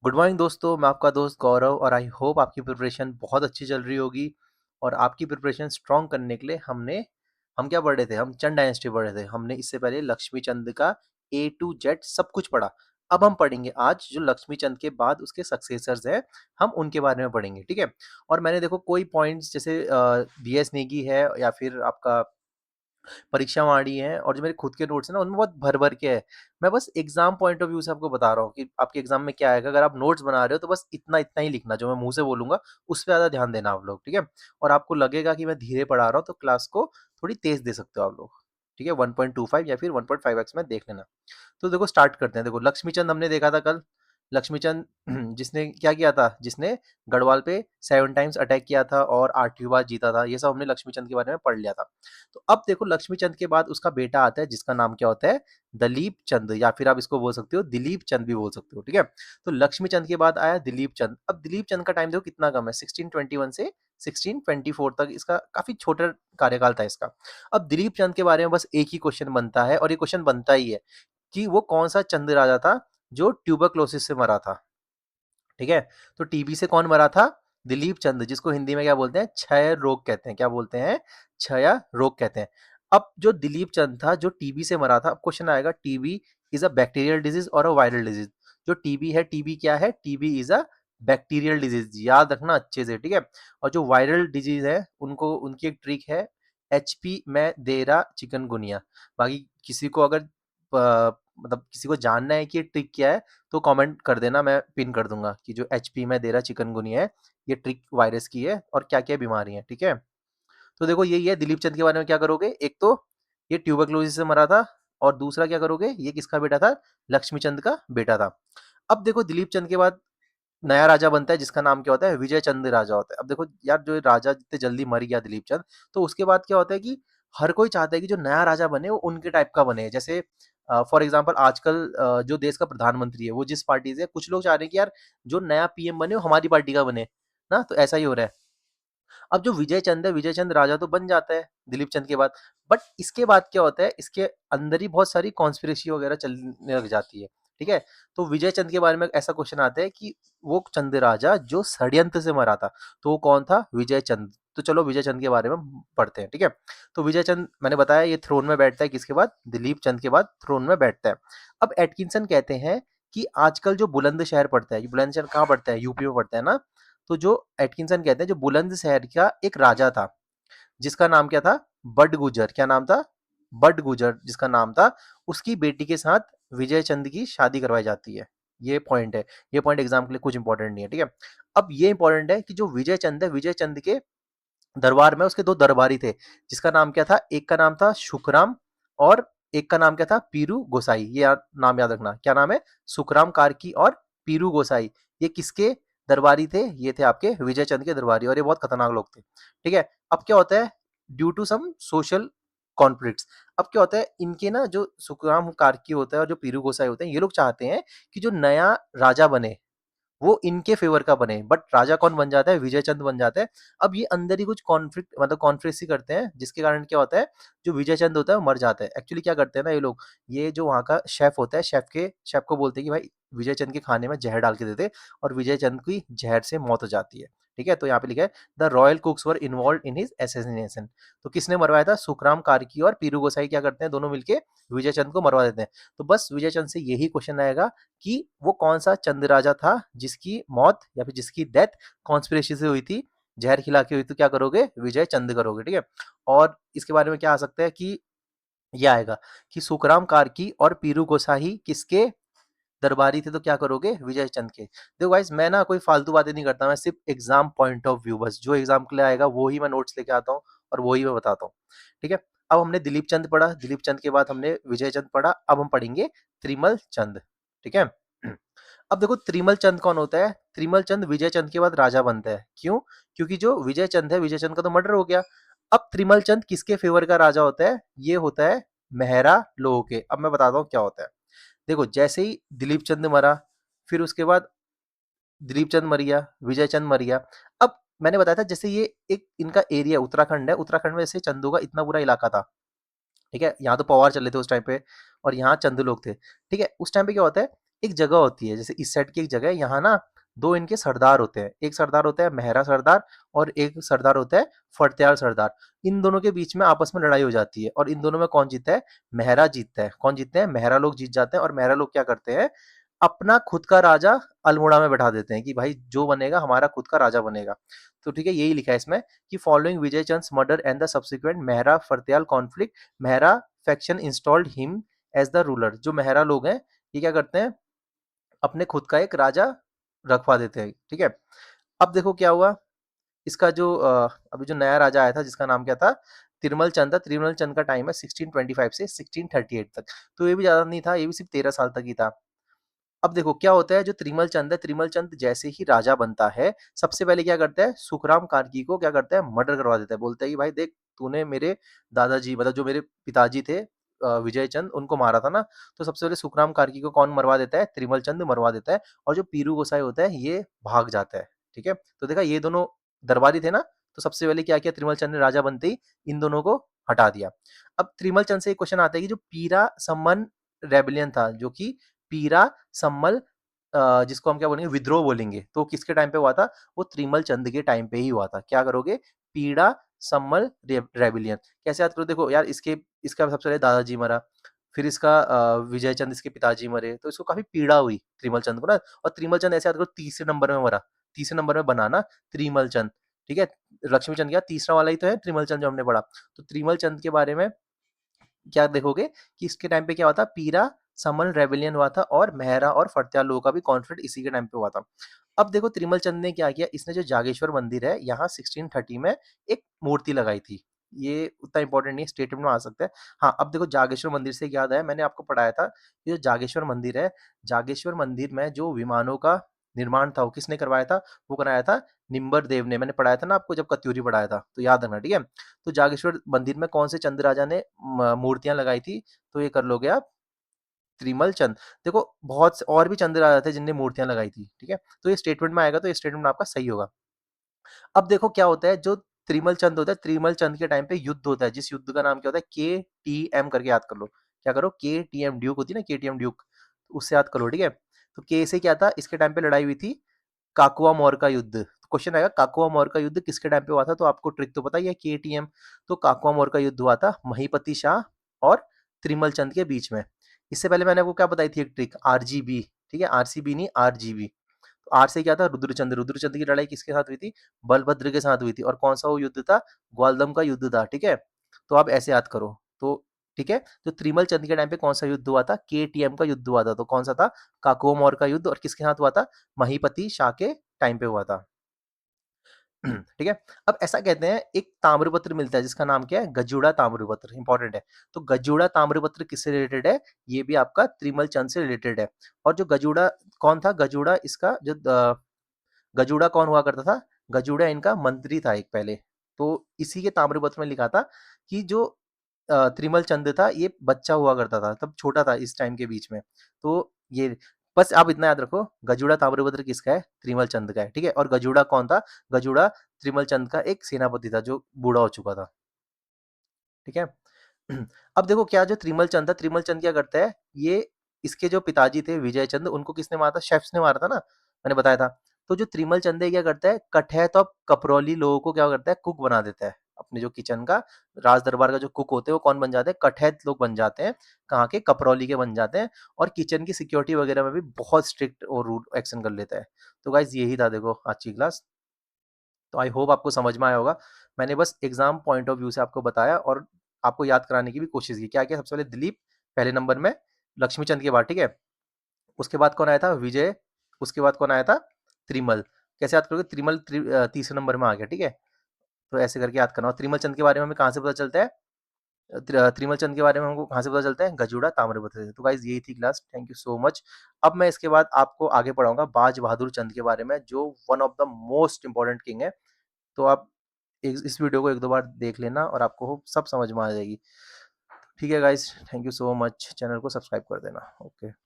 Good morning दोस्तों, मैं आपका दोस्त गौरव और आई होप आपकी प्रिपरेशन बहुत अच्छी चल रही होगी। और आपकी प्रिपरेशन स्ट्रॉन्ग करने के लिए हम क्या पढ़ रहे थे? हम चंद डायनेस्टी पढ़ रहे थे। हमने इससे पहले लक्ष्मी चंद का ए टू जेड सब कुछ पढ़ा। अब हम पढ़ेंगे आज जो लक्ष्मी चंद के बाद उसके सक्सेसर्स हैं, हम उनके बारे में पढ़ेंगे, ठीक है। और मैंने देखो कोई पॉइंट्स जैसे बी एस नेगी है या फिर आपका परीक्षा वाणी है और जो मेरे खुद के नोट्स हैं ना उनमें बहुत भर भर के है। मैं बस एग्जाम पॉइंट ऑफ व्यू से आपको बता रहा हूँ कि आपके एग्जाम में क्या आएगा। अगर आप नोट्स बना रहे हो तो बस इतना इतना ही लिखना, जो मैं मुंह से बोलूंगा उस पर ज्यादा ध्यान देना आप लोग, ठीक है। और आपको लगेगा कि मैं धीरे पढ़ा रहा हूँ तो क्लास को थोड़ी तेज दे सकते हो आप लोग, ठीक है। 1.25 या फिर 1.5x में देख लेना। तो देखो स्टार्ट करते हैं। देखो लक्ष्मीचंद हमने देखा था कल। लक्ष्मीचंद जिसने क्या किया था, जिसने गढ़वाल पे 7 टाइम्स अटैक किया था और 8वीं बार जीता था, ये सब हमने लक्ष्मीचंद के बारे में पढ़ लिया था। तो अब देखो लक्ष्मीचंद के बाद उसका बेटा आता है जिसका नाम क्या होता है? दलीप चंद, या फिर आप इसको बोल सकते हो दिलीप चंद भी बोल सकते हो, ठीक है। तो लक्ष्मीचंद के बाद आया दिलीप चंद। अब दिलीप चंद का टाइम देखो कितना कम है, 1621 से 1624 तक, इसका काफी छोटा कार्यकाल था इसका। अब दिलीप चंद के बारे में बस एक ही क्वेश्चन बनता है और ये क्वेश्चन बनता ही है कि वो कौन सा चंद राजा था जो ट्यूबरक्लोसिस से मरा था, ठीक है। तो टीबी से कौन मरा था? दिलीप चंद, जिसको हिंदी में क्या बोलते हैं? क्षय रोग कहते हैं। क्या बोलते हैं? क्षय रोग कहते हैं। अब जो दिलीप चंद था जो टीबी से मरा था, अब क्वेश्चन आएगा TB is a bacterial disease और अ वायरल डिजीज। जो टीबी है, टीबी क्या है? TB is a bacterial disease, याद रखना अच्छे से, ठीक है। और जो वायरल डिजीज है उनको, उनकी एक ट्रिक है, एचपी में देरा चिकनगुनिया। बाकी किसी को अगर मतलब किसी को जानना है कि ये ट्रिक क्या है तो कमेंट कर देना, मैं पिन कर दूंगा कि जो एचपी में दे रहा चिकनगुनिया है ये ट्रिक वायरस की है और क्या क्या बीमारी है, ठीक है। तो देखो यही है। दिलीप चंद के बारे में क्या करोगे? एक तो ये ट्यूबरक्लोसिस से मरा था और दूसरा क्या करोगे? ये किसका बेटा था? लक्ष्मी चंद का बेटा था। अब देखो दिलीप चंद के बाद नया राजा बनता है जिसका नाम क्या होता है? विजय चंद राजा होता है। अब देखो यार, जो राजा जितने जल्दी मर गया दिलीप चंद, तो उसके बाद क्या होता है कि हर कोई चाहता है कि जो नया राजा बने वो उनके टाइप का बने। जैसे फॉर एग्जाम्पल आजकल जो देश का प्रधानमंत्री है वो जिस पार्टी से है, कुछ लोग चाह रहे हैं कि यार जो नया पीएम बने वो हमारी पार्टी का बने ना। तो ऐसा ही हो रहा है। अब जो विजय चंद है, विजय चंद राजा तो बन जाता है दिलीप चंद के बाद। बट इसके बाद क्या होता है? इसके अंदर ही बहुत सारी कॉन्स्पिरेसी वगैरह चलने लग जाती है, ठीक है। तो विजय चंद के बारे में ऐसा क्वेश्चन आता है कि वो चंद राजा जो षड्यंत्र से मरा था, तो वो कौन था? विजय चंद। तो चलो विजय चंद के बारे में पढ़ते हैं, ठीक है। तो विजय चंद मैंने बताया ये थ्रोन में बैठता है किसके बाद? दिलीप चंद के बाद थ्रोन में बैठता है। अब एटकिंसन कहते हैं कि आजकल जो बुलंदशहर पड़ता है, ये बुलंदशहर कहाँ पड़ता है? यूपी में पड़ता है ना। तो जो एटकिंसन कहते हैं जो बुलंदशहर का एक राजा था जिसका नाम क्या था? बडगुजर। क्या नाम था? बडगुजर जिसका नाम था, उसकी बेटी के साथ विजय चंद की शादी करवाई जाती है। ये पॉइंट है। ये पॉइंट एग्जाम के लिए कुछ इंपॉर्टेंट नहीं है, ठीक है। अब ये इंपॉर्टेंट है कि जो विजय चंद है, विजय चंद के दरबार में उसके दो दरबारी थे जिसका नाम क्या था? एक का नाम था सुखराम और एक का नाम क्या था? पीरू गोसाई। ये नाम याद रखना। क्या नाम है? सुखराम कार्की और पीरू गोसाई। ये किसके दरबारी थे? ये थे आपके विजय चंद के दरबारी और ये बहुत खतरनाक लोग थे, ठीक है। अब क्या होता है? Due to some social conflicts, अब क्या होता है? इनके ना जो सुखराम कार्की होता है और जो पीरू गोसाई होते हैं, ये लोग चाहते हैं कि जो नया राजा बने वो इनके फेवर का बने। बट राजा कौन बन जाता है? विजय चंद बन जाता है। अब ये अंदर ही कुछ कॉन्फ्लिक्ट मतलब कॉन्फ्रेंसी करते हैं जिसके कारण क्या होता है? जो विजय चंद होता है वो मर जाता है। एक्चुअली क्या करते हैं ना ये लोग, ये जो वहाँ का शेफ होता है, शेफ को बोलते हैं कि भाई विजय चंद के खाने में जहर डाल के देते, और विजय चंद की जहर से मौत हो जाती है, ठीक है। तो यहाँ पे लिखा है the royal कुक्स were involve in his assassination. तो किसने मरवाया था? सुखराम कार्की और पीरू गोसाई क्या करते हैं? दोनों मिलके विजय चंद को मरवा देते हैं। तो बस विजय चंद से यही क्वेश्चन आएगा कि वो कौन सा चंद राजा था जिसकी मौत या फिर जिसकी डेथ कॉन्स्पिरेसी से हुई थी, जहर खिला के हुई। तो क्या करोगे? विजय चंद करोगे, ठीक है। और इसके बारे में क्या आ सकता है कि ये आएगा कि सुखराम कार्की और पीरू गोसाई किसके दरबारी थे? तो क्या करोगे? विजय चंद के। देखो गाइस, मैं ना कोई फालतू बातें नहीं करता, मैं सिर्फ एग्जाम पॉइंट ऑफ व्यू, बस जो एग्जाम के लिए आएगा वो ही मैं नोट्स लेके आता हूँ और वो ही मैं बताता हूँ, ठीक है। अब हमने दिलीप चंद पढ़ा, दिलीप चंद के बाद हमने विजय चंद पढ़ा, अब हम पढ़ेंगे त्रिमल चंद, ठीक है। अब देखो त्रिमल चंद कौन होता है? त्रिमल चंद विजय चंद के बाद राजा बनता है। क्यों? क्योंकि जो विजय चंद है, विजय चंद का तो मर्डर हो गया। अब त्रिमल चंद किसके फेवर का राजा होता है? ये होता है मेहरा लोगों के। अब मैं बताता हूँ क्या होता है। देखो जैसे ही दिलीप चंद मरा, फिर उसके बाद दिलीप चंद मर गया, विजय चंद मर गया। अब मैंने बताया था जैसे ये एक इनका एरिया उत्तराखंड है, उत्तराखंड में जैसे चंदू का इतना पूरा इलाका था, ठीक है। यहाँ तो पवार चल रहे थे उस टाइम पे और यहाँ चंद लोग थे, ठीक है। उस टाइम पे क्या होता है? एक जगह होती है, जैसे इस साइड की एक जगह है, यहाँ ना 2 इनके सरदार होते हैं। एक सरदार होता है मेहरा सरदार और एक सरदार होता है फड़त्याल सरदार। इन दोनों के बीच में आपस में लड़ाई हो जाती है और इन दोनों में कौन जीतता है? मेहरा जीतता है। कौन जीतते हैं? मेहरा लोग जीत जाते हैं और मेहरा लोग क्या करते हैं? अपना खुद का राजा अल्मोड़ा में बैठा देते हैं कि भाई जो बनेगा हमारा खुद का राजा बनेगा। तो ठीक है, यही लिखा है इसमें कि following Vijay Chand's murder and the subsequent Mehra Phartyal conflict, Mehra faction installed him as the ruler. जो मेहरा लोग हैं ये क्या करते हैं? अपने खुद का एक राजा रखवा देते हैं। ठीक है, अब देखो क्या हुआ। इसका जो अभी जो नया राजा आया था जिसका नाम क्या था? तिरुमल चंद था। तिरुमल चंद का टाइम है 1625 से 1638 तक। तो ये भी ज्यादा नहीं था, ये भी सिर्फ 13 साल तक ही था। अब देखो क्या होता है, जो त्रिमल चंद है, त्रिमल चंद जैसे ही राजा बनता है, सबसे पहले क्या करता है? सुखराम कार्की को क्या करता है? मर्डर करवा देता है। बोलता है कि भाई देख, तूने मेरे दादाजी मतलब जो मेरे पिताजी थे विजय चंद, उनको मारा था ना। तो सबसे पहले सुखराम कार्की को कौन मरवा देता है? त्रिमल चंद मरवा देता है। और जो पीरू गोसाई होता है ये भाग जाता है। ठीक है, तो देखा ये दोनों दरबारी थे ना। तो सबसे पहले क्या किया त्रिमल चंद ने? राजा बनते ही इन दोनों को हटा दिया। अब त्रिमल चंद से एक क्वेश्चन आता है कि जो पीरा सम्मन रेबिलियन था, जो कि पीरा सम्मल जिसको हम क्या बोलेंगे? विद्रोह बोलेंगे। तो किसके टाइम पे हुआ था? वो त्रिमल चंद के टाइम पे ही हुआ था। क्या करोगे? पीड़ा सम्मल रेबिलियन। कैसे याद करो? देखो यार, इसके इसका सबसे पहले दादाजी मरा, फिर इसका विजय चंद इसके पिताजी मरे, तो इसको काफी पीड़ा हुई त्रिमल चंद को ना। और त्रिमल चंद ऐसे याद करो तीसरे नंबर में मरा। तीसरे नंबर में बना ना त्रिमल चंद। ठीक है, लक्ष्मी चंद क्या तीसरा वाला ही तो है त्रिमल चंद जो हमने पढ़ा। तो त्रिमल चंद के बारे में क्या देखोगे कि इसके टाइम पे क्या हुआ था? पीरा समन रेबिलियन हुआ था और मेहरा और फड़त्याल लोगों का भी कॉन्फ्लिक्ट इसी के टाइम पे हुआ था। अब देखो त्रिमल चंद ने क्या किया, इसने जो जागेश्वर मंदिर है यहाँ 1630 में एक मूर्ति लगाई थी। ये उतना इंपॉर्टेंट नहीं है, स्टेटमेंट में आ सकता है। हाँ, अब देखो जागेश्वर मंदिर से याद आया, मैंने आपको पढ़ाया था ये जो जागेश्वर मंदिर है, जागेश्वर मंदिर में जो विमानों का निर्माण था वो किसने करवाया था? वो कराया था निम्बर देव ने। मैंने पढ़ाया था ना आपको जब कत्यूरी पढ़ाया था, तो याद रखना। ठीक है, तो जागेश्वर मंदिर में कौन से चंद राजा ने मूर्तियां लगाई थी? तो ये कर लोगे आप त्रिमल चंद। देखो बहुत और भी चंद राजा थे जिनने मूर्तियां लगाई थी। ठीक है, तो ये स्टेटमेंट में आएगा, तो ये स्टेटमेंट आपका सही होगा। अब देखो क्या होता है, जो त्रिमल चंद होता है, त्रिमल चंद के टाइम पे युद्ध होता है, जिस युद्ध का नाम क्या होता है? के टी एम करके याद कर लो। क्या करो? के टी एम ड्यूक होती है ना, के टी एम ड्यूक, उससे याद करो। ठीक है, तो के से क्या था? इसके टाइम पे लड़ाई हुई थी काकुआ मोर का युद्ध। तो क्वेश्चन आएगा काकुआ मोर का युद्ध किसके टाइम पे हुआ था? तो आपको ट्रिक तो पता ही है, केटीएम। तो काकुआ मोर का युद्ध हुआ था महीपति शाह और त्रिमल चंद के बीच में। इससे पहले मैंने आपको क्या बताई थी? एक ट्रिक, आरजीबी। ठीक है, आरसीबी नहीं, आरजीबी। तो आर से क्या था? रुद्रचंद। रुद्रचंद की लड़ाई किसके साथ हुई थी? बलभद्र के साथ हुई थी। और कौन सा वो युद्ध था? ग्वालदम का युद्ध था। ठीक है, तो आप ऐसे याद करो। तो ठीक है, तो त्रिमल चंद के टाइम पे कौन सा युद्ध हुआ था? केटीएम का युद्ध हुआ था। तो कौन सा था? काकुआ मोर का युद्ध। और किसके साथ हुआ था? महीपति शाह के टाइम पे हुआ था। ठीक है, अब ऐसा कहते हैं एक ताम्रपत्र मिलता है जिसका नाम क्या है? गजुड़ा ताम्रपत्र। इंपॉर्टेंट है। तो गजुड़ा ताम्रपत्र किससे रिलेटेड है? ये भी आपका त्रिमल चंद से रिलेटेड है। और जो गजुड़ा कौन था? गजुड़ा इसका जो गजुड़ा कौन हुआ करता था? गजुड़ा इनका मंत्री था एक पहले। तो इसी के ताम्रपत्र में लिखा था कि जो त्रिमल चंद था ये बच्चा हुआ करता था, तब छोटा था इस टाइम के बीच में। तो ये बस आप इतना याद रखो, गजुड़ा ताम्रपत्र किसका है? त्रिमल चंद का है। ठीक है, और गजुड़ा कौन था? गजुड़ा त्रिमल चंद का एक सेनापति था जो बूढ़ा हो चुका था। ठीक है, अब देखो क्या जो त्रिमल चंद था, त्रिमल चंद क्या करता है? ये इसके जो पिताजी थे विजय चंद, उनको किसने मारा था? शेफ्स ने मारा था ना, मैंने बताया था। तो जो त्रिमल चंद है क्या करता है? कठैत और कपरौली लोगों को क्या करता है? कुक बना देता है। अपने जो किचन का राज दरबार का जो कुक होते हैं वो कौन बन जाते हैं? कठैत लोग बन जाते हैं। कहाँ के? कपरौली के बन जाते हैं। और किचन की सिक्योरिटी वगैरह में भी बहुत स्ट्रिक्ट और रूल एक्शन कर लेता है। तो गाइज यही था देखो आज की क्लास। तो आई होप आपको समझ में आया होगा। मैंने बस एग्जाम पॉइंट ऑफ व्यू से आपको बताया और आपको याद कराने की भी कोशिश की। क्या क्या? सबसे पहले दिलीप पहले नंबर में, लक्ष्मीचंद के बाद। ठीक है, उसके बाद कौन आया था? विजय। उसके बाद कौन आया था? त्रिमल। कैसे याद करोगे? त्रिमल तीसरे नंबर में आ गया। ठीक है, तो ऐसे करके याद करना। और त्रिमल चंद के बारे में हमें कहाँ से पता चलता है? त्रिमल चंद के बारे में हमको कहाँ से पता चलता है? गजुड़ा ताम्रपत्र से। तो गाइज यही थी class, thank you so much. अब मैं इसके बाद आपको आगे पढ़ाऊंगा बाज बहादुर चंद के बारे में, जो one of the most important king है। तो आप इस वीडियो को एक दो बार देख लेना और आपको सब समझ में आ जाएगी। ठीक है guys, thank you so much. Channel को सब्सक्राइब कर देना। ओके।